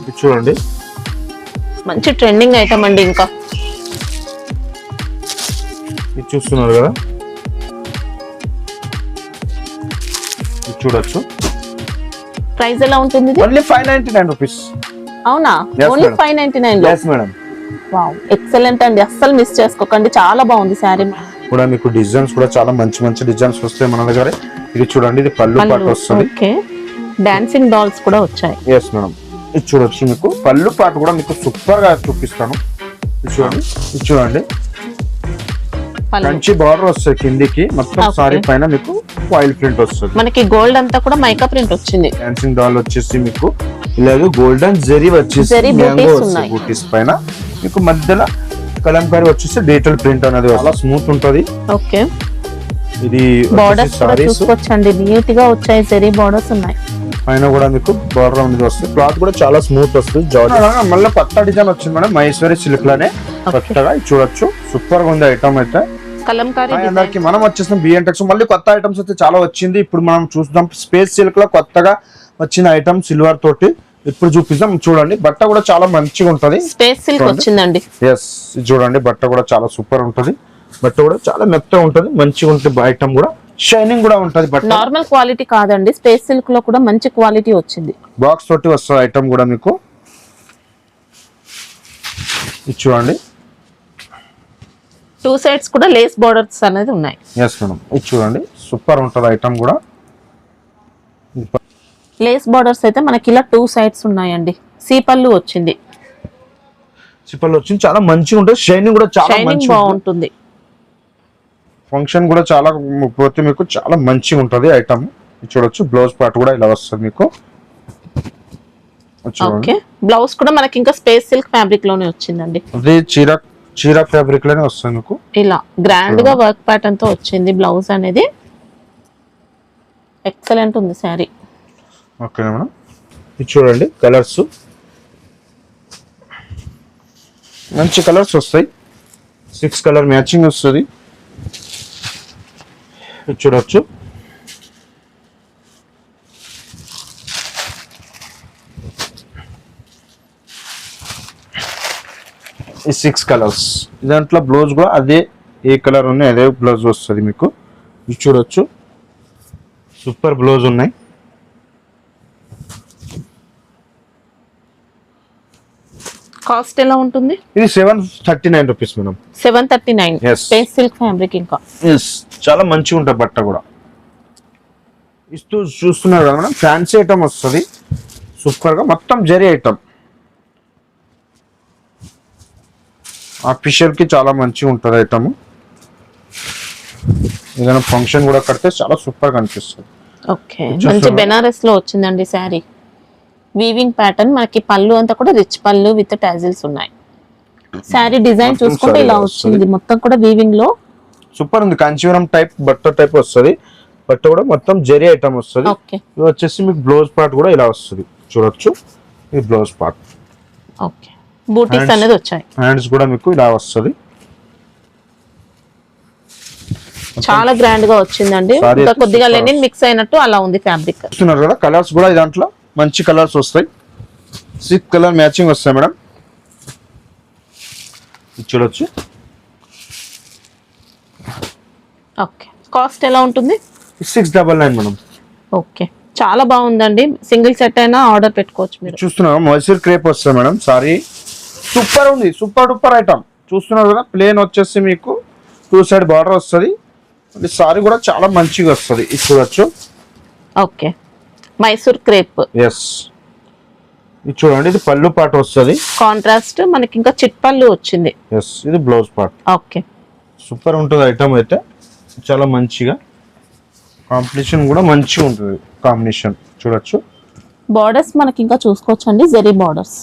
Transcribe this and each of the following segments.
ఇది చూడండి, మంచి ట్రెండింగ్ ఐటమ్ అండి. ఇంకా ఇది చూస్తున్నారు కదా, ఇది చూడొచ్చు. ప్రైస్ ఎలా ఉంటుంది ఇది? Only 599 rupees. అవునా? Yes, only madam. 599 లో. Yes madam. వావ్, ఎక్సలెంట్ అండి, అస్సలు మిస్ చేసుకోకండి, చాలా బాగుంది శారీ కూడా. మీకు డిజైన్స్ కూడా చాలా మంచి మంచి డిజైన్స్ వస్తాయి మన దగ్గర. ఇది చూడండి, ఇది పళ్ళు పాటు వస్తుంది. ఓకే, డాన్సింగ్ డాల్స్ కూడా వచ్చాయి. Yes madam. ఇది చూడొచ్చు, మీకు పళ్ళు పాటు కూడా మీకు సూపర్ గా చూపిస్తాను. ఇది చూడండి, ఇది చూడండి, కంచి బార్డర్ వస్తుంది కిందికి, మొత్తం సారీ పైన మీకు ఫాయిల్ ప్రింట్ వస్తుంది. మనకి గోల్డ్ అంతా కూడా మైకా ప్రింట్ వచ్చింది. డాన్సింగ్ డాల్ వచ్చేసి మీకు ఇలాగే గోల్డెన్ జరీ వచ్చేసి బూటీస్ పైన మీకు మధ్యలో కలంకారీ వచ్చేసి డిజిటల్ ప్రింట్ అనేది చాలా స్మూత్ ఉంటది. ఓకే, ఇది బార్డర్స్ కూడా చూసుకోవచ్చండి, నీట్ గా వచ్చాయి, జరీ బార్డర్స్ ఉన్నాయి. పైన కూడా మీకు బార్డర్ అనేది వస్తుంది. క్లాత్ కూడా చాలా స్మూత్ వస్తుంది. మళ్ళీ కొత్త డిజైన్ వచ్చింది మేడం, మహేశ్వరి సిల్క్ లోనే కొత్తగా. చూడొచ్చు, సూపర్ గా ఉంది ఐటమ్ అయితే. అందరికి మనం వచ్చేసిన బిఎన్టెక్స్ మళ్ళీ కొత్త ఐటమ్స్ అయితే చాలా వచ్చింది. ఇప్పుడు మనం చూద్దాం, స్పేస్ సిల్క్ లో కొత్తగా వచ్చిన ఐటమ్ సిల్వర్ తోటి ఇప్పుడు చూపిస్తాం. చూడండి, బట్ట కూడా చాలా మంచిగా ఉంటది. స్పేస్ సిల్క్ వచ్చిందండి. ఎస్, చూడండి, బట్ట కూడా చాలా సూపర్ ఉంటది. బట్ట కూడా చాలా మెత్తగా ఉంటది, మంచిగా ఉంటుంది. ఐటమ్ కూడా షైనింగ్ కూడా ఉంటది. బట్ నార్మల్ క్వాలిటీ కాదండి, స్పేస్ సిల్క్ లో కూడా మంచి క్వాలిటీ వచ్చింది. బాక్స్ తోటి వస్తుంది ఐటమ్ కూడా మీకు. ఇది చూడండి, 2 సైడ్స్ కూడా లేస్ బోర్డర్స్ అనేది ఉన్నాయి. Yes madam. ఇది చూడండి, సూపర్ ఉంటది ఐటమ్ కూడా. లేస్ బోర్డర్స్ అయితే మనకి ఇలా 2 సైడ్స్ ఉన్నాయండి. సీపల్లు వచ్చింది, సిపల్ వచ్చింది, చాలా మంచిగా ఉంటుంది. షైనింగ్ కూడా చాలా మంచిగా బాగుంటుంది. ఫంక్షన్ కూడా చాలా పోతే మీకు చాలా మంచిగా ఉంటది ఐటమ్. చూడొచ్చు, బ్లౌజ్ పార్ట్ కూడా ఇలా వస్తుంది మీకు. ఓకే, బ్లౌజ్ కూడా మనకి ఇంకా స్పేస్ సిల్క్ ఫ్యాబ్రిక్ లోనే వచ్చిందండి. అది చీర ఫ్యాబ్రిక్ లోనే వస్తుంది మీకు. ఇలా గ్రాండ్ గా వర్క్ ప్యాటర్న్ తో వచ్చింది బ్లౌజ్ అనేది. ఎక్సలెంట్ ఉంది శారీ. Okay madam. ఇది చూడండి, కలర్స్ మంచి కలర్స్ వస్తాయి. 6 కలర్ మ్యాచింగ్ వస్తుంది. చూడొచ్చు, ఈ 6 కలర్స్. దాంట్లో బ్లౌజ్ కూడా అదే, ఏ కలర్ ఉన్నాయి అదే బ్లౌజ్ వస్తుంది మీకు. ఇది చూడొచ్చు, సూపర్ బ్లౌజ్ ఉన్నాయి. కాస్ట్ ఎలా ఉంటుంది? ఇది 739 rupees madam. 739. Space silk fabric ఇంకా చాలా మంచిగా ఉంటుంది బట్ట కూడా. ఇస్తూ చూస్తున్నారు కదా మేడం, ఫ్యాన్సీ ఐటమ్ వస్తుంది సూపర్ గా, మొత్తం జరీ ఐటమ్. ఆఫీషియల్ కి చాలా మంచిగా ఉంటుంది ఐటమ్. ఏదైనా ఫంక్షన్ కూడా కడితే చాలా సూపర్ గా అనిపిస్తుంది. ఓకే, మంచి బెనారస్ లో వచ్చిందండి శారీ. వీవింగ్ ప్యాటర్న్, మనకి పళ్ళు అంతా కూడా రిచ్ పళ్ళు విత్ టాజిల్స్ ఉన్నాయి. శారీ డిజైన్ చూసుకుంటే ఇలా వచ్చింది, మొత్తం కూడా వీవింగ్ లో సూపర్ ఉంది. కాంచీవరం టైప్ బట్ట టైప్ వస్తుంది. బట్ట కూడా మొత్తం జరీ ఐటమ్ వస్తుంది. ఇది వచ్చేసి మీకు బ్లౌజ్ పార్ట్ కూడా ఇలా వస్తుంది. చూడొచ్చు, ఇది బ్లౌజ్ పార్ట్. ఓకే, బూటీస్ అనేది వచ్చాయి. హ్యాండ్స్ కూడా మీకు ఇలా వస్తుంది. చాలా గ్రాండ్ గా వచ్చిందండి. ఇంకా కొద్దిగా లెనిన్ మిక్స్ అయినట్టు అలా ఉంది ఫ్యాబ్రిక్. చూస్తున్నారు కదా, కలర్స్ కూడా దాంట్లో మంచి కలర్స్ వస్తాయి. 6 కలర్ మ్యాచింగ్ వస్తాయి మేడం. చూడొచ్చు. ఓకే, కాస్ట్ ఎలా ఉంటుంది? 699 మేడం. ఓకే, చాలా బాగుందండి. సింగిల్ సెట్ అయినా ఆర్డర్ పెట్టుకోవచ్చు మీరు. చూస్తున్నారు, మైసూర్ క్రేప్ వస్తుంది మేడం. సారీ సూపర్ ఉంది, సూపర్ డూపర్ ఐటమ్. చూస్తున్నారు కదా, ప్లేన్ వచ్చేసి మీకు 2 సైడ్ బార్డర్ వస్తుంది. సారీ కూడా చాలా మంచిగా వస్తుంది. ఇది చూడొచ్చు. Okay, Mysore crepe. ఎస్, ఇది చూడండి, ఇది పళ్ళు పార్ట్ వస్తుంది. కాంట్రాస్ట్ మనకి ఇంకా చిట్ పళ్ళు వచ్చింది. ఎస్, ఇది బ్లౌజ్ పార్ట్. ఓకే, సూపర్ ఉంటుంది ఐటమ్ అయితే, చాలా మంచిగా. కాంబినేషన్ కూడా మంచిగా ఉంటుంది కాంబినేషన్. చూడొచ్చు, బార్డర్స్ మనకి ఇంకా చూసుకోవచ్చు అండి, జరీ బార్డర్స్.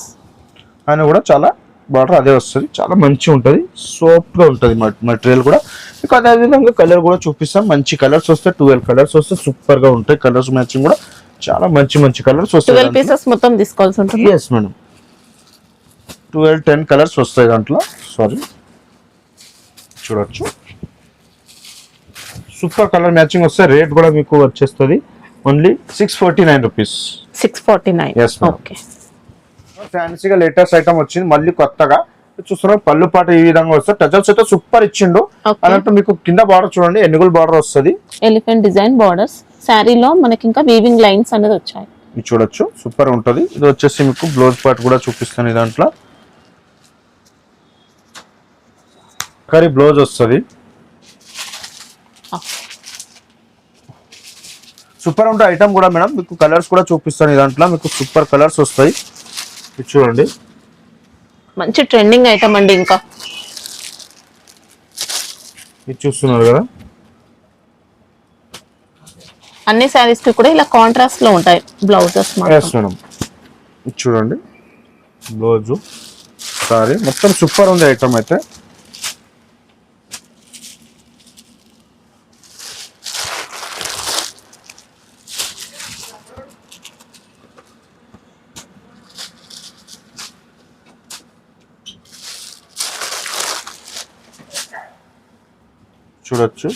ఆయన కూడా చాలా బార్డర్ అదే వస్తుంది. చాలా మంచిగా ఉంటుంది, సాఫ్ట్ గా ఉంటుంది మెటీరియల్ కూడా. ఇంకా అదే విధంగా కలర్ కూడా చూపిస్తాం. మంచి కలర్స్ వస్తాయి, 12 కలర్స్ వస్తాయి. సూపర్ గా ఉంటాయి కలర్స్ మ్యాచింగ్ కూడా. చాలా మంచి మంచి కలర్స్ వస్తాయి. 12 పీసెస్ మొత్తం తీసుకోవాల్సి ఉంటుంది. ఎస్ మేడం, 10 కలర్స్ వస్తాయి దాంట్లో. సారీ, చూడొచ్చు, సూపర్ కలర్ మ్యాచింగ్ వస్తాయి. రేట్ కూడా మీకు వచ్చేస్తుంది only 649 rupees. 649. Yes, ma'am. Okay, ఫ్యాన్సీగా లేటెస్ట్ ఐటమ్ వచ్చింది మళ్ళీ కొత్తగా చూస్తున్నారు. పళ్ళు పాట ఈ విధంగా వస్తుంది. టజల్స్ అయితే సూపర్ ఇచ్చిండు. అన్నట్టు మీకు కింద బార్డర్ చూడండి ఎన్నిగుల్ బార్డర్ వస్తుంది. ఎలిఫెంట్ డిజైన్ బార్డర్స్ శారీలో మనకి ఇంకా వీవింగ్ లైన్స్ అనేది వచ్చాయి. ఇది చూడొచ్చు సూపర్ ఉంటది. ఇది వచ్చేసి మీకు బ్లౌజ్ పార్ట్ కూడా చూపిస్తాను. ఈ దాంట్లో కరీ బ్లౌజ్ వస్తుంది. సూపర్ ఉంటే ఐటమ్ కూడా మేడం. మీకు కలర్స్ కూడా చూపిస్తాను. ఈ దాంట్లో మీకు సూపర్ కలర్స్ వస్తాయి. ఇది చూడండి మంచి ట్రెండింగ్ ఐటమ్ అండి. ఇంకా ఇది చూస్తున్నారు కదా అన్ని శారీస్ కి కూడా ఇలా కాంట్రాస్ట్ లో ఉంటాయి బ్లౌజెస్. మేడం ఇది చూడండి బ్లౌజ్ సారీ మొత్తం సూపర్ ఉంది ఐటమ్ అయితే. చూడొచ్చు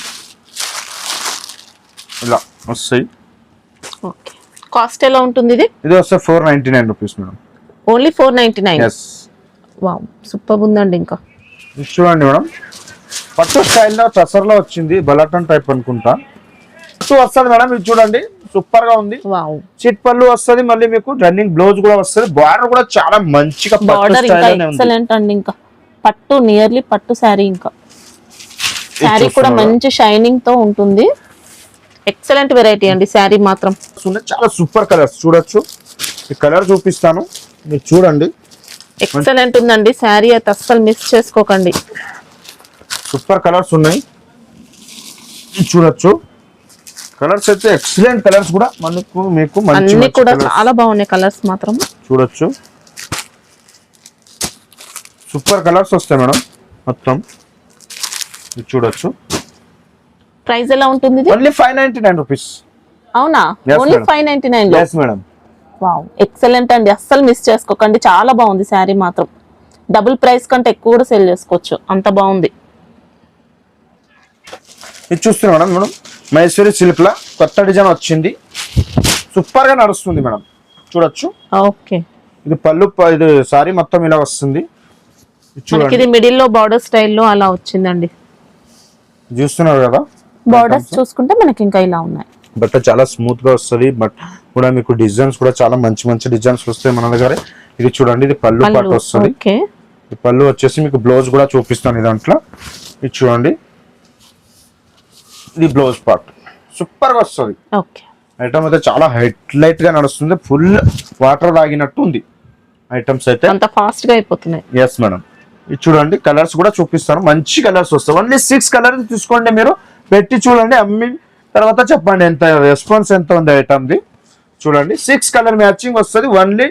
ఇలా వస్తాయి. ఓకే కాస్ట్ ఎలా ఉంటుంది ఇది? ఇది వస్తే 499 rupees madam. Only 499. yes wow super ఉందండి. ఇంకా ఇది చూడండి మేడం పట్టు స్టైల్లో టసర్లో వచ్చింది. బలాటన్ టైప్ అనుకుంటా పట్టు వస్తుంది మేడం. ఇది చూడండి సూపర్ గా ఉంది. వావ్ చిట్ పళ్ళు వస్తుంది. మళ్ళీ మీకు రన్నింగ్ బ్లౌజ్ కూడా వస్తుంది. బార్డర్ కూడా చాలా మంచిగా బార్డర్ ఇంకా ఎక్సలెంట్ అండి. ఇంకా పట్టు నియర్లీ పట్టు శారీ. ఇంకా శారీ కూడా మంచి షైనింగ్ తో ఉంటుంది. ఎక్సలెంట్ వెరైటీ అండి శారీ మాత్రం. చాలా సూపర్ కలర్స్ చూడొచ్చు. ఈ కలర్ చూపిస్తాను మీరు చూడండి. ఎక్సలెంట్ ఉందండి శారీ అయితే అస్సలు మిస్ చేసుకోకండి. సూపర్ కలర్స్ ఉన్నాయి చూడొచ్చు. కలర్స్ అయితే ఎక్సలెంట్ కలర్స్ కూడా మనకు మీకు అన్ని కూడా చాలా బాగున్నాయి కలర్స్ మాత్రం. చూడొచ్చు సూపర్ కలర్స్ వస్తాయి మేడం మొత్తం. చూడొచ్చు ప్రైస్ ఎలా ఉంటుంది? Only 599 rupees. అవునా? ఓన్లీ 599 లో. yes madam. వావ్ ఎక్సలెంట్ అండి. అస్సలు మిస్ చేసుకోకండి. చాలా బాగుంది శారీ మాత్రం. డబుల్ ప్రైస్ కంటే ఎక్కువ కూడా సేల్ చేసుకోవచ్చు. అంత బాగుంది. ఇది చూస్తున్నా మేడం మేడం మైసూరి సిల్క్ లా కొత్త డిజైన్ వచ్చింది. సూపర్ గా నడుస్తుంది మేడం. చూడొచ్చు. ఓకే ఇది పళ్ళు ఇది సారీ మొత్తం ఇలా వస్తుంది. మనకి ఇది మిడిల్ లో బార్డర్ స్టైల్లో అలా వచ్చిందండి. చూస్తున్నారు కదా బార్డర్స్ చూసుకుంటే మనకి ఇంకా ఇలా ఉన్నాయి. బట్ చాలా స్మూత్ గా వస్తుంది. బట్ కూడా మీకు డిజైన్స్ కూడా చాలా మంచి మంచి డిజైన్స్ వస్తాయి మన దగ్గర. ఇది చూడండి ఇది పళ్ళు పాటు వస్తుంది. ఈ పళ్ళు వచ్చేసి మీకు బ్లౌజ్ కూడా చూపిస్తాను. దాంట్లో ఇది చూడండి ఇది బ్లౌజ్ పార్ట్ సూపర్ గా వస్తుంది. ఐటమ్ అయితే చాలా హైలైట్ గా నడుస్తుంది. ఫుల్ వాటర్ తాగినట్టు ఉంది ఐటమ్స్ అయితే. అంత ఫాస్ట్ గా అయిపోతున్నాయి. Yes madam. ఇది చూడండి కలర్స్ కూడా చూపిస్తాను. మంచి కలర్స్ వస్తాయి. ఓన్లీ 6 కలర్స్ తీసుకోండి. మీరు పెట్టి చూడండి. అమ్మి తర్వాత చెప్పండి ఎంత రెస్పాన్స్ ఎంత ఉంది ఐటమ్ ది. చూడండి 6 కలర్ మ్యాచింగ్ వస్తుంది. ఓన్లీ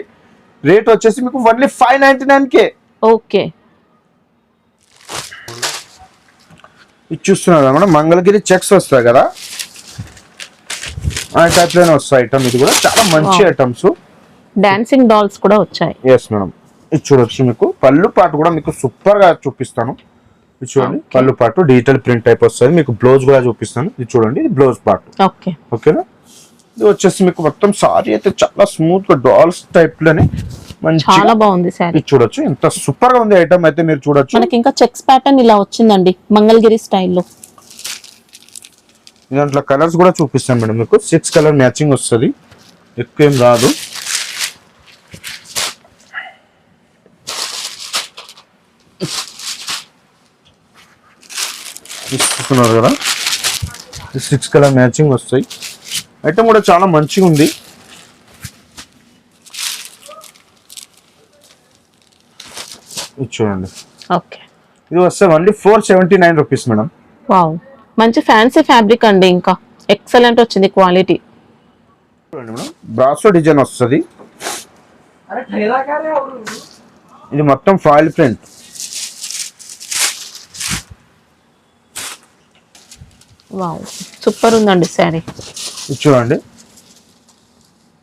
రేట్ వచ్చేసి మీకు ఓన్లీ 599 ఓకే ఇది చూస్తున్నారు మేడం మంగళగిరి చెక్స్ వస్తాయి కదా ఆ టైప్ లోనే వస్తాయి ఐటమ్. ఇది కూడా చాలా మంచి ఐటమ్స్. డాన్సింగ్ డాల్స్ కూడా వచ్చాయి. Yes madam. ఇది చూడొచ్చు మీకు పళ్ళు పాటు కూడా మీకు సూపర్ గా చూపిస్తాను. ఇది చూడండి పళ్ళు పాటు డిజిటల్ ప్రింట్ టైప్ వస్తుంది. మీకు బ్లౌజ్ కూడా చూపిస్తాను. ఇది చూడండి ఇది బ్లౌజ్ పాటు. ఓకేనా. ఇది వచ్చేసి మీకు మొత్తం సారీ అయితే చాలా స్మూత్ గా డాల్స్ టైప్ లోనే చాలా బాగుంది సారీ. చూడొచ్చు ఎంత సూపర్ గా ఉంది ఐటమ్ అయితే మీరు చూడొచ్చు. మనకి ఇంకా చెక్స్ ప్యాటర్న్ ఇలా వచ్చిందండి మంగళగిరి స్టైల్లో. దాంట్లో కలర్స్ కూడా చూపిస్తాను మేడం. మీకు 6 కలర్ మ్యాచింగ్ వస్తుంది. ఎక్కువ ఏం రాదు. చూస్తున్నారు కదా 6 కలర్ మ్యాచింగ్ వస్తాయి. ఐటమ్ కూడా చాలా మంచిగా ఉంది. ఇది చూడండి. ఓకే ఇది వస్తే ఓన్లీ 479 రూపీస్ మేడం. వావ్ మంచి ఫ్యాన్సీ ఫ్యాబ్రిక్ అండి. ఇంకా ఎక్సలెంట్ వచ్చింది క్వాలిటీ. చూడండి మేడం బ్రాసో డిజైన్ వస్తుంది. ఇది మొత్తం ఫాయిల్ ప్రింట్. వావ్ సూపర్ ఉందండి సారీ. ఇది చూడండి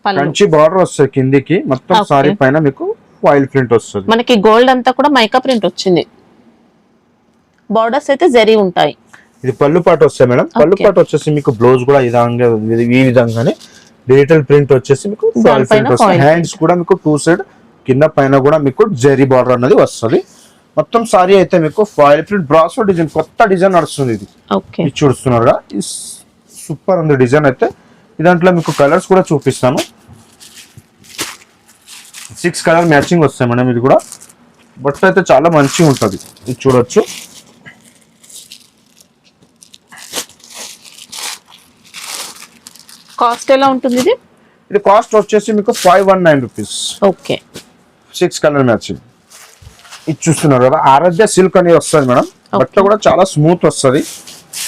మంచి బార్డర్ వస్తుంది కిందికి. మొత్తం సారీ పైన మీకు ఫాయిల్ ప్రింట్ వస్తుంది. మనకి గోల్డ్ అంతా కూడా మైకా ప్రింట్ వచ్చింది. బార్డర్స్ అయితే జరీ ఉంటాయి. ఇది పళ్ళు పాటు వస్తాయి మేడం. పళ్ళు పాటు వచ్చేసి మీకు బ్లౌజ్ కూడా ఈ విధంగానే డిజిటల్ ప్రింట్ వచ్చేసి మీకు ఫాయిల్ ప్రింట్ వస్తుంది. హ్యాండ్స్ కూడా మీకు 2 సైడ్ కింద పైన కూడా మీకు జెరీ బార్డర్ అనేది వస్తుంది. మొత్తం సారీ అయితే మీకు ఫాయిల్ ప్రింట్ బ్రాసో డిజైన్, కొత్త డిజైన్ నడుస్తుంది ఇది. ఓకే, ఇది చూస్తున్నారు కదా, సూపర్ ఉంది డిజైన్ అయితే. దాంట్లో మీకు కలర్స్ కూడా చూపిస్తాను. 6 కలర్ మ్యాచింగ్ వస్తాయి మేడం. ఇది కూడా బట్ట అయితే చాలా మంచిగా ఉంటుంది. ఇది చూడొచ్చు. కాస్ట్ ఎలా ఉంటుంది ఇది? ఇది కాస్ట్ వచ్చేసి మీకు 519 రూపీస్. Okay, 6 colour matching. ఇది చూస్తున్నారు కదా, ఆరాధ్య సిల్క్ అనేది వస్తుంది మేడం. బట్ట కూడా చాలా స్మూత్ వస్తుంది,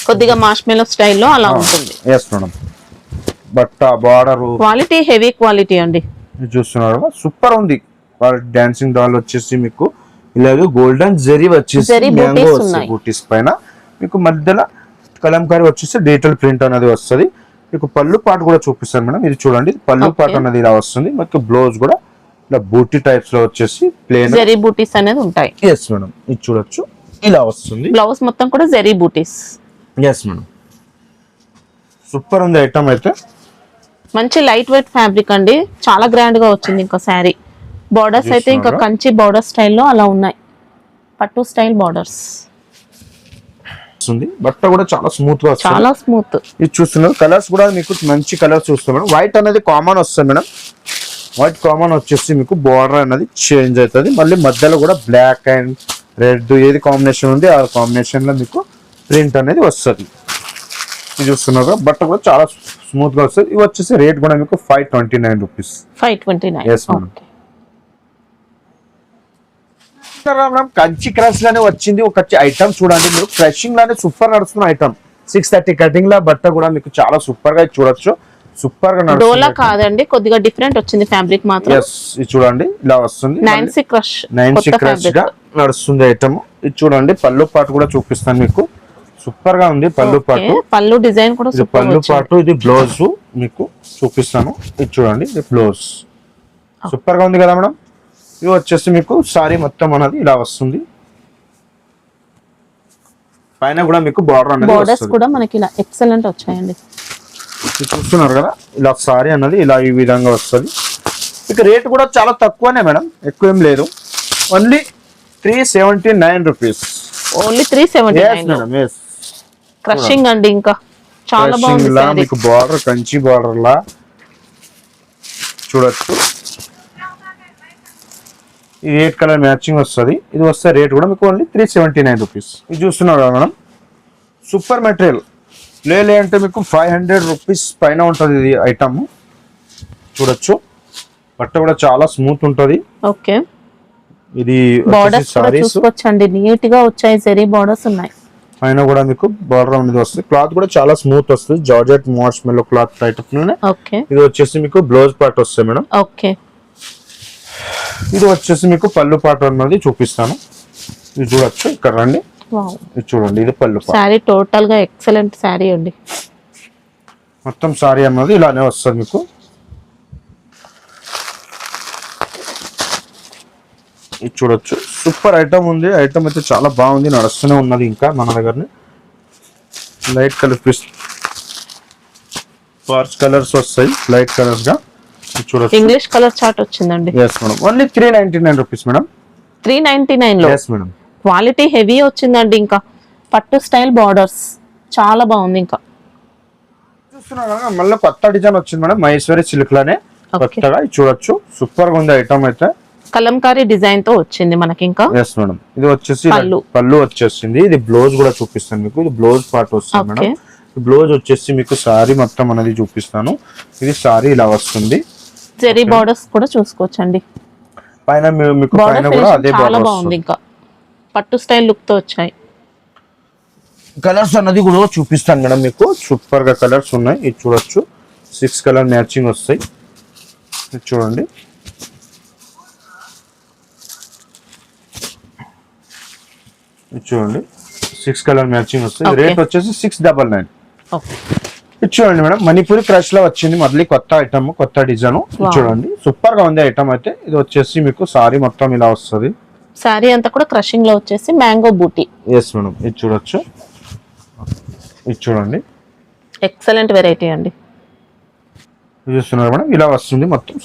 కొద్దిగా మార్ష్మెలో స్టైల్లో అలా ఉంటుంది. Yes madam. బట్ట బార్డర్ క్వాలిటీ హెవీ క్వాలిటీ అండి. ఇది చూస్తున్నారు కదా, సూపర్ ఉంది. డాన్సింగ్ డాల్ వచ్చేసి మీకు ఇలాగే గోల్డెన్ జెరీ వచ్చేసి మ్యాంగో వస్తుంది బూటీస్ పైన. మీకు మధ్యలో కలంకారీ వచ్చేసి డిజిటల్ ప్రింట్ అనేది వస్తుంది. మీకు పళ్ళు పాటు కూడా చూపిస్తాను మేడం. ఇది చూడండి, పళ్ళు పాటు అనేది ఇలా వస్తుంది. మీకు బ్లౌజ్ కూడా ఇలా బూటీ టైప్స్ లో వచ్చేసి ప్లేన్ జెరీ బూటీస్ అనేది ఉంటాయి. Yes madam. ఇది చూడొచ్చు, ఇలా వస్తుంది. బ్లౌజ్ మొత్తం కూడా zari buttis. Yes madam, super ఉంది ఐటమ్ అయితే. మంచి లైట్ వెయిట్ ఫ్యాబ్రిక్ అండి, చాలా గ్రాండ్ గా వచ్చింది. ఇంకా శారీ బార్డర్స్ అయితే ఇంకా కంచి బార్డర్ స్టైల్లో అలా ఉన్నాయి, పట్టు స్టైల్ బార్డర్స్. బట్ట కూడా చాలా స్మూత్ గా వస్తుంది, చాలా స్మూత్. ఇది చూస్తున్నారు. కలర్స్ కూడా మీకు మంచి కలర్స్ చూస్తాం మేడం. వైట్ అనేది కామన్ వస్తుంది మేడం. వైట్ కామన్ వచ్చేసి మీకు బార్డర్ అనేది చేంజ్ అవుతుంది. మళ్ళీ మధ్యలో కూడా బ్లాక్ అండ్ రెడ్ ఏది కాంబినేషన్ ఉంది ఆ కాంబినేషన్ లో మీకు ప్రింట్ అనేది వస్తుంది. ఇది చూస్తున్నారు, బట్ట కూడా చాలా స్మూత్ గా వస్తుంది. ఇవి వచ్చేసి రేట్ కూడా మీకు 529 rupees. 529. Yes madam. Kanchi crush లోనే వచ్చింది ఒక ఐటమ్ చూడండి మీరు. క్రషింగ్ లోనే సూపర్ నడుస్తున్న ఐటమ్. 630 కటింగ్ లా బట్ట కూడా మీకు చాలా సూపర్ గా చూడొచ్చు. సూపర్ గా డోలా కాదండి, కొద్దిగా డిఫరెంట్ వచ్చింది ఫ్యాబ్రిక్ మాత్రం. ఎస్, ఇది చూడండి ఇలా వస్తుంది. 9C క్రష్ గా నడుస్తుంది ఐటమ్. ఇది చూడండి, పళ్ళు పాటు కూడా చూపిస్తాను మీకు. సూపర్ గా ఉంది పళ్ళు పాటు. పళ్ళు డిజైన్ కూడా సూపర్. పళ్ళు పాటు ఇది బ్లౌజ్ మీకు చూపిస్తాను. ఇది చూడండి, ఇది బ్లౌజ్ సూపర్ గా ఉంది కదా మేడం. ఇవి వచ్చేసి మీకు సారీ మొత్తం అనేది ఇలా వస్తుంది. పైన కూడా మీకు బార్డర్ అనేది బోర్డర్స్ కూడా మనకి ఇలా ఎక్సలెంట్ వచ్చాయండి. చూస్తున్నారు కదా, ఇలా సారీ అన్నది ఇలా ఈ విధంగా వస్తుంది. ఇక రేట్ కూడా చాలా తక్కువనే మేడం, ఎక్కువ ఏం లేదు. Only 379 rupees. ఓన్లీ 379. క్రషింగ్ అండి, ఇంకా చాలా బాగుంది. మీకు బార్డర్ కంచి బార్డర్ లా చూడొచ్చు. ఈ 8 కలర్ మ్యాచింగ్ వస్తుంది. ఇది వస్తే రేట్ కూడా మీకు ఓన్లీ 379 రూపీస్. ఇది చూస్తున్నారు కదా మేడం, సూపర్ మెటీరియల్. లే అంటే మీకు 500 రూపీస్ పైన ఉంటుంది ఇది ఐటమ్. చూడొచ్చు, బట్ట కూడా చాలా స్మూత్ ఉంటుంది. ఓకే, ఇది బార్డర్స్ చూసుకోవచ్చండి, నీట్ గా వచ్చాయి. జరీ బార్డర్స్ ఉన్నాయి. పైన కూడా మీకు బార్డర్ అనేది వస్తుంది. క్లాత్ కూడా చాలా స్మూత్ వస్తుంది. Georgette మార్ష్మెల్లో cloth type. ఓకే, ఇది వచ్చేసి మీకు బ్లౌజ్ పార్ట్ వస్తుంది మేడం. ఓకే, ఇది వచ్చేసి మీకు పళ్ళు పాట అన్నది చూపిస్తాను. ఇది చూడొచ్చు, ఇక్కడ రండి. ఇది చూడండి, ఇది పళ్ళు పాట. సారీ టోటల్ గా ఎక్సలెంట్ సారీ అండి. మొత్తం సారీ అన్నది ఇలానే వస్తుంది మీకు. ఇది చూడొచ్చు, సూపర్ ఐటమ్ ఉంది. ఐటమ్ అయితే చాలా బాగుంది, నడుస్తూనే ఉన్నది ఇంకా మన దగ్గరనే. లైట్ కలర్ పార్చ్ కలర్స్ వస్తాయి, లైట్ కలర్స్ గా. చూడొచ్చు, ఇంగ్లీష్ కలర్ చార్ట్ వచ్చిందండి. Yes madam, only 399 rupees madam. 399 లో. ఎస్ మేడం, క్వాలిటీ హెవీ వచ్చిందండి. ఇంకా పట్టు స్టైల్ బార్డర్స్ చాలా బాగుంది. ఇంకా చూస్తున్నా మళ్ళీ కొత్త డిజైన్ వచ్చింది మేడం, మహేశ్వరి సిల్క్ లోనే కొత్తగా. చూడొచ్చు, సూపర్ గా ఉంది ఐటమ్ అయితే. కలంకారీ డిజైన్ తో వచ్చింది మనకి. ఇంకా ఎస్ మేడం, ఇది వచ్చేసి పళ్ళు వచ్చేసింది. ఇది బ్లౌజ్ కూడా చూపిస్తాను మీకు. ఇది బ్లౌజ్ పార్ట్ వస్తుంది మేడం. బ్లౌజ్ వచ్చేసి మీకు సారీ మొత్తం అనేది చూపిస్తాను. ఇది సారీ ఇలా వస్తుంది. జెరీ బార్డర్స్ కూడా చూసుకోవచ్చండి. పైన మీకు పైన కూడా అదే చాలా బాగుంది. ఇంకా పట్టు స్టైల్ లుక్ తో వచ్చాయి. కలర్స్ అన్నది కూడా చూపిస్తాను మేడం మీకు. సూపర్ గా కలర్స్ ఉన్నాయి. ఇది చూడొచ్చు, 6 కలర్ మ్యాచింగ్ వస్తాయి. ఇది చూడండి, ఇది చూడండి, 6 కలర్ మ్యాచింగ్ వస్తాయి. రేట్ వచ్చేసి 699. ఇది చూడండి మేడం, మణిపూరి క్రష్ లో వచ్చింది మళ్ళీ కొత్త ఐటమ్, కొత్త డిజైన్. చూడండి, సూపర్ గా ఉంది ఐటమ్ అయితే. ఇది వచ్చేసి మీకు సారీ మొత్తం ఇలా వస్తుంది. సారీ అంతా కూడా క్రషింగ్ లో వచ్చేసి మ్యాంగో బూటీ. ఎస్ మేడం, ఇది చూడొచ్చు. ఇది చూడండి, ఎక్సలెంట్ వెరైటీ అండి. చూస్తున్నారు మేడం, ఇలా వస్తుంది మొత్తం.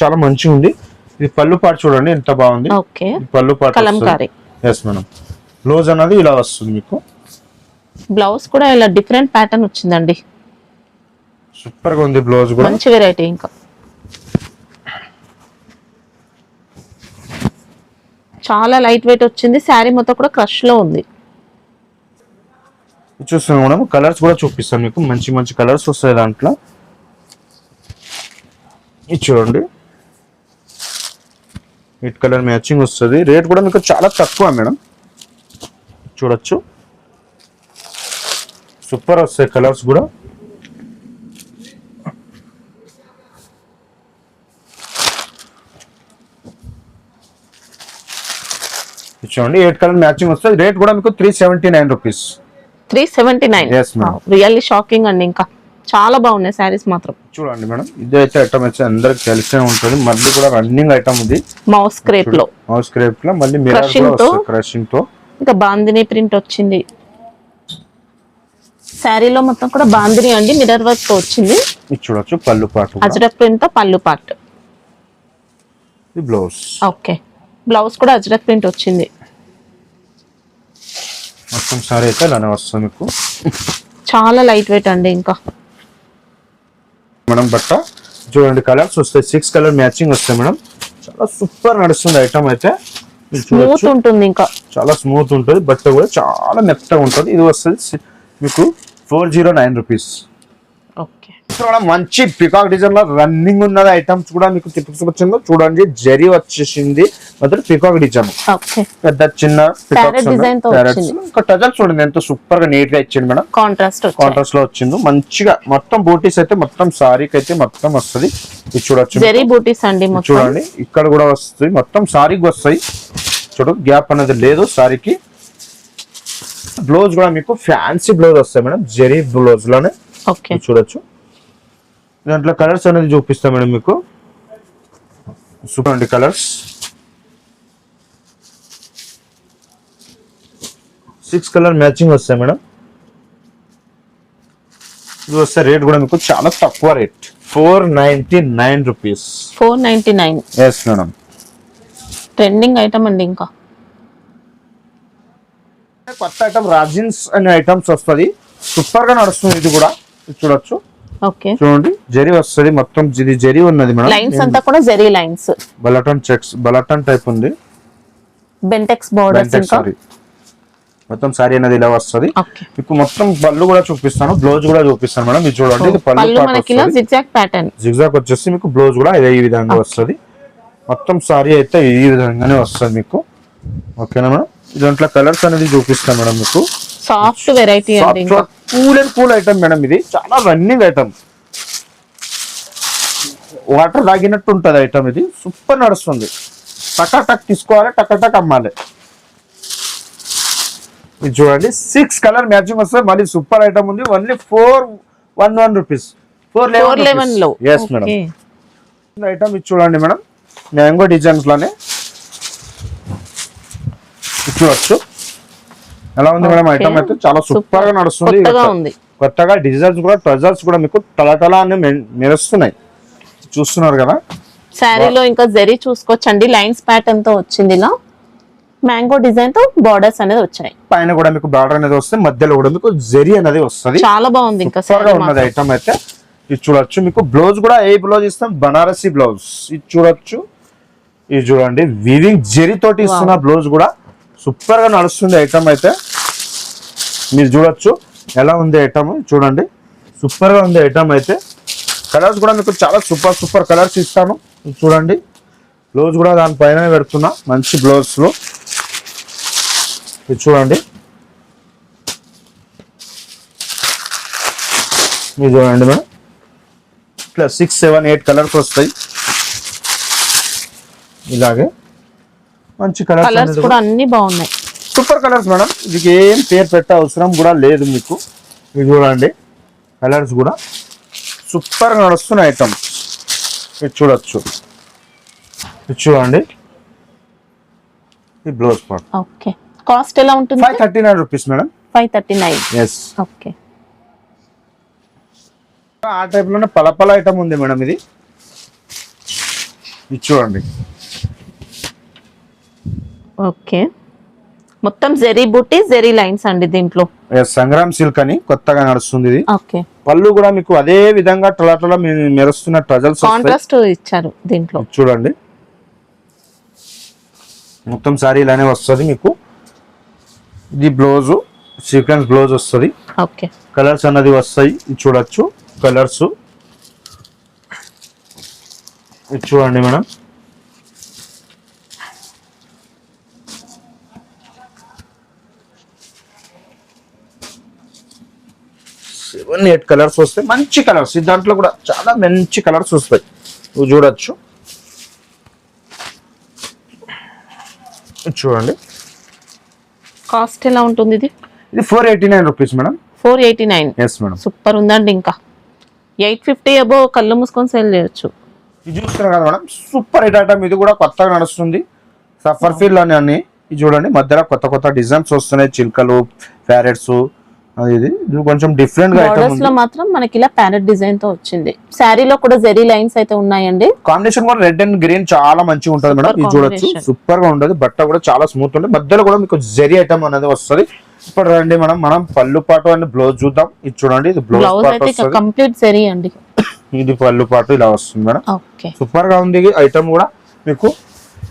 చాలా మంచిగా ఉంది. ఇది పళ్ళు పాటు చూడండి ఎంత బాగుంది. ఓకే, ఈ పళ్ళు పాటు కలంకారీ. Yes madam. బ్లౌజ్ అనేది ఇలా వస్తుంది మీకు. బ్లౌజ్ కూడా ఇలా డిఫరెంట్ ప్యాటర్న్ వచ్చిందండి, సూపర్ గా ఉంది బ్లౌజ్ కూడా. మంచి వెరైటీ. ఇంకా చాలా లైట్ వెయిట్ వచ్చింది. శారీ మొత్తం కూడా క్రష్ లో ఉంది. చూస్తున్నాం మేడం, కలర్స్ కూడా చూపిస్తాను మీకు. మంచి మంచి కలర్స్ వస్తాయి దాంట్లో. ఇది చూడండి, వైట్ కలర్ మ్యాచింగ్ వస్తుంది. రేట్ కూడా మీకు చాలా తక్కువ మేడం, చూడొచ్చు. సూపర్ వస్తాయి కలర్స్ కూడా. చూడండి, 8 కలర్ మ్యాచింగ్ వస్తుంది. రేట్ కూడా మీకు 379 rupees. 379. Yes, ma'am. Really shocking అండి. ఇంకా చాలా బాగున్నాయి శారీస్ మాత్రం. చూడండి మేడం, ఇదైతే ఐటమ్ వచ్చి అందరికి తెలిసే ఉంటుంది. మళ్ళీ కూడా రన్నింగ్ ఐటమ్ ఉంది. మౌస్ క్రేప్ లో, మౌస్ క్రేప్ లో మళ్ళీ మిర్రర్ కూడా వస్తుంది క్రషింగ్ తో. ఇంకా బాందిని ప్రింట్ వచ్చింది. శారీలో మొత్తం కూడా బాందిని అండి, మిర్రర్ వర్క్ తో వచ్చింది. ఇది చూడొచ్చు, పళ్ళు పాటు అజ్రక్ ప్రింట్ తో పళ్ళు పార్ట్. ఇది బ్లౌజ్. ఓకే, బ్లౌజ్ కూడా అజ్రక్ ప్రింట్ వచ్చింది. మొత్తం సారీ అయితే ఇలానే వస్తుంది మీకు. చాలా లైట్ వెయిట్ అండి. ఇంకా మేడం బట్ట చూడండి, కలర్స్ వస్తాయి. 6 కలర్ మ్యాచింగ్ వస్తాయి మేడం. చాలా సూపర్ నడుస్తుంది ఐటమ్ అయితే. స్మూత్ ఉంటుంది, ఇంకా చాలా స్మూత్ ఉంటుంది. బట్ట కూడా చాలా మెత్తగా ఉంటుంది. ఇది వస్తుంది మీకు 409 రూపీస్. ఓకే, మంచి పికాక్ డిజైన్ లో రన్నింగ్ ఉన్నది ఐటమ్స్ కూడా మీకు చూపించవచ్చు. చూడండి, జరీ వచ్చేసింది మొదటి పికాక్ డిజైన్. ఓకే, పెద్ద చిన్న డిజైన్ తో వచ్చింది. ఇంకా టజల్ చూడండి ఎంత సూపర్ గా నీట్ గా ఇచ్చింది మేడం. కాంట్రాస్ట్ లో వచ్చింది మంచిగా. మొత్తం బూటీస్ అయితే మొత్తం సారీకి అయితే మొత్తం వస్తుంది. ఇది చూడొచ్చు, జరీ బూటీస్ అండి. చూడండి ఇక్కడ కూడా వస్తుంది. మొత్తం సారీకి వస్తాయి. చూడు, గ్యాప్ అనేది లేదు సారీకి. బ్లౌజ్ కూడా మీకు ఫ్యాన్సీ బ్లౌజ్ వస్తాయి మేడం, జరీ బ్లౌజ్ లోనే. ఓకే, చూడొచ్చు. దాంట్లో కలర్స్ అనేది చూపిస్తాం మేడం మీకు. సూపర్ అండి కలర్స్. 6 కలర్ మ్యాచింగ్ వస్తాయి మేడం. ఇది వస్తే రేట్ కూడా మీకు చాలా తక్కువ rate, 499 rupees. 499. Yes madam. Trending item అండి. ఇంకా కొత్త ఐటమ్ రాజిన్స్ అనే ఐటమ్స్ వస్తుంది. సూపర్ గా నడుస్తుంది. ఇది కూడా చూడొచ్చు. ఓకే, చూడండి, జరీ వస్తుంది మొత్తం. జరీ ఉన్నది మేడం. లైన్స్ అంతా కూడా జరీ లైన్స్, బలటన్ చెక్స్, బలటన్ టైప్ ఉంది. బెంటెక్స్ బోర్డర్స్. ఇంకా మొత్తం సారీ అనేది ఇలా వస్తుంది మీకు. మొత్తం పళ్ళు కూడా చూపిస్తాను, బ్లౌజ్ కూడా చూపిస్తాను మేడం. ఇది చూడండి, ఇది పళ్ళు మనకి జిగ్జాగ్ ప్యాటర్న్. జిగ్జాగ్ వచ్చేసి మీకు బ్లౌజ్ కూడా ఇదే ఈ విధంగా వస్తుంది. మొత్తం సారీ అయితే ఈ విధంగానే వస్తుంది మీకు. ఓకేనా మేడం. దాంట్లో కలర్స్ అనేది చూపిస్తాను మేడం మీకు. సాఫ్ట్ వెరైటీ అండి. ఇంకా cool and cool item madam. ఇది చాలా రన్నింగ్ ఐటమ్, వాటర్ తాగినట్టు ఉంటది ఐటమ్. ఇది సూపర్ నడుస్తుంది. టక్ తీసుకోవాలి, టక్ అమ్మాలి. ఇది చూడండి, 6 కలర్ మ్యాచింగ్ వస్తుంది. మళ్ళీ సూపర్ ఐటమ్ ఉంది. Only 411 rupees. 411 లో. Yes madam. ఐటమ్ ఇది చూడండి మేడం, మ్యాంగో డిజైన్స్ లోనే. చూడొచ్చు ఎలా ఉంది మేడం. ఐటమ్ అయితే చాలా సూపర్ గా నడుస్తుంది. కొత్తగా డిజైన్స్ కూడా, ట్రజల్స్ కూడా మీకు తలతల అని మెరుస్తున్నాయి. చూస్తున్నారు కదా. శారీలో ఇంకా జరీ చూసుకోవచ్చండి, లైన్స్ ప్యాటర్న్ తో వచ్చింది. ఇలా మ్యాంగో డిజైన్ తో బార్డర్స్ అనేది వచ్చాయి. పైన కూడా మీకు బార్డర్ అనేది వస్తుంది, మధ్యలో కూడా మీకు జరీ అనేది వస్తుంది. చాలా బాగుంది. ఇంకా ఉన్నది ఐటమ్ అయితే. ఇది చూడొచ్చు మీకు. బ్లౌజ్ కూడా ఏ బ్లౌజ్ ఇస్తాం, బనారసి బ్లౌజ్. ఇది చూడొచ్చు. ఇది చూడండి, వీవింగ్ జరీ తోటి ఇస్తున్న బ్లౌజ్ కూడా సూపర్ గా నడుస్తుంది ఐటమ్ అయితే. మీరు చూడొచ్చు ఎలా ఉంది ఐటమ్. చూడండి, సూపర్ గా ఉంది ఐటమ్ అయితే. కలర్స్ కూడా మీకు చాలా సూపర్ కలర్స్ ఇస్తాను. చూడండి, బ్లౌజ్ కూడా దానిపైన పెడుతున్నా మంచి బ్లౌజ్ లో. ఇది చూడండి, మీరు చూడండి మేడం. ఇట్లా 6, 7, 8 కలర్స్ వస్తాయి. ఇలాగే మంచి కలర్స్ కూడా అన్ని బాగున్నాయి. Super colours madam. ఇది ఏం పేరు పెట్టే అవసరం కూడా లేదు మీకు. ఇది చూడండి, కలర్స్ కూడా సూపర్ గా నడుస్తున్న ఐటమ్స్. ఇది చూడొచ్చు. ఇది చూడండి, ఈ బ్లౌజ్ పార్ట్. ఓకే, కాస్ట్ ఎలా ఉంటుంది? 539 రూపీస్ మేడం. 539. ఎస్. ఓకే, ఆ టైప్ లోనే పలపల ఐటమ్ ఉంది మేడం. ఇది చూడండి, ఓకే, మొత్తం జెరీ బూటీ జెరీ లైన్స్ అండి దీంట్లో. సంగ్రామ్ సిల్క్ అని కొత్తగా నడుస్తుంది ఇది. ఓకే, పళ్ళు కూడా మీకు అదే విధంగా టొలటొల మెరుస్తున్న టజల్స్ కాంట్రాస్ట్ ఇచ్చారు దీంట్లో. చూడండి మొత్తం సారీ ఇలానే వస్తుంది మీకు. ఇది బ్లౌజ్ సీక్వెన్స్ బ్లౌజ్ వస్తుంది. ఓకే, కలర్స్ అన్నది వస్తాయి, ఇది చూడొచ్చు కలర్స్. ఇది చూడండి మేడం, 7-8 కలర్స్ వస్తాయి, మంచి కలర్స్. దాంట్లో కూడా చాలా మంచి కలర్స్ వస్తాయి, నువ్వు చూడొచ్చు. చూడండి కాస్ట్ ఎలా ఉంటుంది ఇది? ఇది 489 rupees madam. 489. Yes madam, super ఉందండి. ఇంకా 850 అబో కళ్ళు మూసుకొని సేల్ చేయొచ్చు. ఇది చూస్తున్నారు కదా మేడం, సూపర్ హిట్ ఐటమ్. ఇది కూడా కొత్తగా నడుస్తుంది, సఫర్ ఫీల్ అని అన్ని. ఇది చూడండి మధ్యలో కొత్త కొత్త డిజైన్స్ వస్తున్నాయి, చిల్కలు, ప్యారెట్స్. ఇది కొంచెం డిఫరెంట్ గా ఐటమ్ లో మాత్రం మనకి ఇలా ప్యారెట్ డిజైన్ తో వచ్చింది. శారీలో కూడా జెరీ లైన్స్ అయితే ఉన్నాయండి. కాంబినేషన్ కూడా రెడ్ అండ్ గ్రీన్ చాలా మంచిగా ఉంటుంది మేడం. ఇది చూడొచ్చు సూపర్ గా ఉంటుంది, బట్ట కూడా చాలా స్మూత్ ఉంటుంది. మధ్యలో కూడా మీకు జెరీ ఐటమ్ అనేది వస్తుంది. ఇప్పుడు రండి మనం పళ్ళు పాటు అండ్ బ్లౌజ్ చూద్దాం. ఇది చూడండి, ఇది బ్లౌజ్ అయితే కంప్లీట్ జెరీ అండి. ఇది పళ్ళు పాటు ఇలా వస్తుంది మేడం. ఓకే, సూపర్ గా ఉంది ఐటమ్ కూడా. మీకు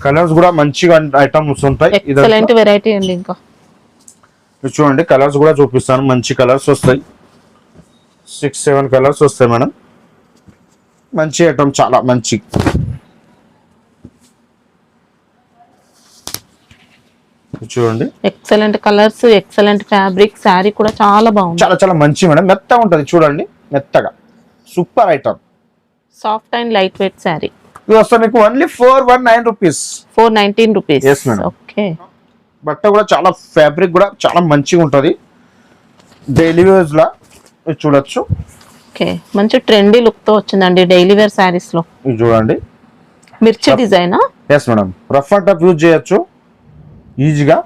కలర్స్ కూడా మంచిగా ఐటమ్స్ ఉంటాయి. ఎక్సలెంట్ వెరైటీ అండి. ఇంకా చూడండి కలర్స్ కూడా చూపిస్తాను, మంచి కలర్స్ వస్తాయి. 6-7 కలర్స్ వస్తాయి మేడం. మంచి ఐటమ్, చాలా మంచి. చూడండి excellent colours, excellent fabric. Sari కూడా చాలా బాగుంది, చాలా చాలా మంచి మేడం. మెత్తగా ఉంటుంది చూడండి, మెత్తగా super item. Soft and light weight sari. ఇది వస్తుంది మీకు only 419 rupees. 419 rupees. Yes madam. Okay, బట్ట కూడా చాలా ఫ్యాబ్రిక్ కూడా చాలా మంచిగా ఉంటుంది, డైలీ వేర్స్ లా. ఇది చూడొచ్చు. ఓకే, మంచి ట్రెండీ లుక్ తో వచ్చిందండి డైలీ వేర్ శారీస్ లో. ఇది చూడండి మిర్చి design. Yes madam, rough and tough use చేయొచ్చు ఈజీగా.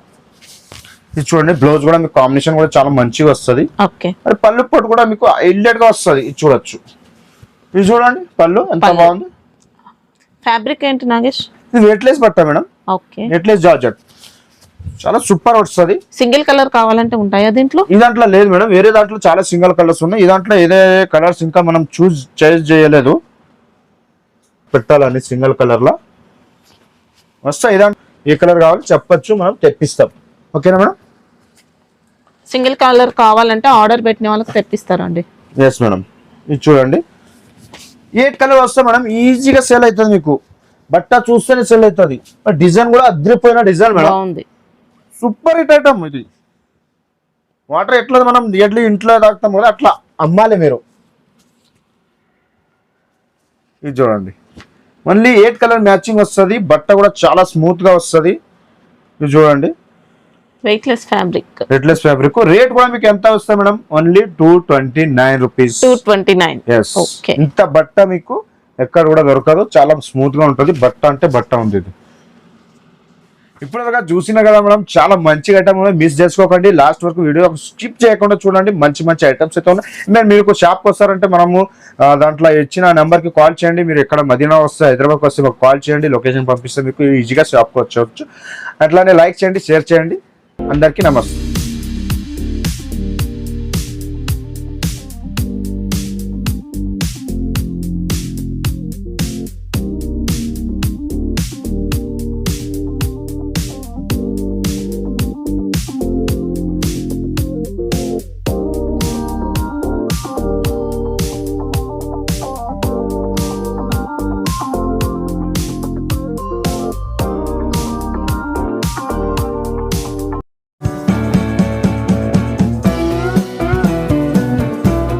ఇది చూడండి బ్లౌజ్ కూడా మీకు కాంబినేషన్ కూడా చాలా మంచిగా వస్తుంది. ఓకే, మరి పళ్ళు పొట్టు కూడా మీకు హైలైట్ గా వస్తుంది. ఇది చూడొచ్చు. ఇది చూడండి పళ్ళు ఎంత బాగుంది. ఫ్యాబ్రిక్ ఏంటి నాగేష్? ఇది వెయిట్లెస్ బట్ట మేడం. ఓకే, వెయిట్లెస్ జార్జెట్, చాలా సూపర్ వస్తుంది. సింగిల్ కలర్ కావాలంటే ఉంటాయా దీంట్లో? ఈ దాంట్లో లేదు మేడం, వేరే దాంట్లో చాలా సింగిల్ కలర్స్ ఉన్నాయి. ఈ దాంట్లో ఏదే కలర్స్ ఇంకా మనం చాయిస్ చేయలేదు, పెట్టాలని సింగిల్ కలర్ లా వస్తాయి. ఇదాంట్లో ఏ కలర్ కావాలి చెప్పచ్చు, మనం తెప్పిస్తాం. ఓకేనా మేడం? సింగిల్ కలర్ కావాలంటే ఆర్డర్ పెట్టిన వాళ్ళకి తెప్పిస్తారండి. Yes madam. ఇది చూడండి 8 కలర్ వస్తే మేడం ఈజీగా సేల్ అవుతుంది. మీకు బట్ట చూస్తేనే సేల్ అవుతుంది. డిజైన్ కూడా అదిరిపోయిన డిజైన్ మేడం, బాగుంది. Super hit item. ఇది వాటర్ ఎట్లా మనం ఎడ్లీ ఇంట్లో తాగుతాం కదా, అట్లా అమ్మాలి మీరు. ఇది చూడండి ఓన్లీ 8 కలర్ మ్యాచింగ్ వస్తుంది. బట్ట కూడా చాలా స్మూత్ గా వస్తుంది. ఇది చూడండి weightless fabric. Weightless fabric. Rate కూడా మీకు ఎంత వస్తుంది మేడం? Only 229 rupees. 229. ఓకే, ఇంత బట్ట మీకు ఎక్కడ కూడా దొరకదు, చాలా స్మూత్ గా ఉంటుంది. బట్ట అంటే బట్ట ఉంది. ఇది ఇప్పుడు చూసినా కదా మేడం, చాలా మంచి ఐటమ్. మిస్ చేసుకోకండి, లాస్ట్ వరకు వీడియో స్కిప్ చేయకుండా చూడండి. మంచి మంచి ఐటమ్స్ అయితే ఉన్నాయి. నేను మీరు షాప్కి వస్తారంటే మనము దాంట్లో ఇచ్చిన నెంబర్కి కాల్ చేయండి. మీరు ఎక్కడ మదీనా వస్తే, హైదరాబాద్కి వస్తే మాకు కాల్ చేయండి, లొకేషన్ పంపిస్తే మీకు ఈజీగా షాప్కి వచ్చవచ్చు. అట్లానే లైక్ చేయండి, షేర్ చేయండి. అందరికీ నమస్తే.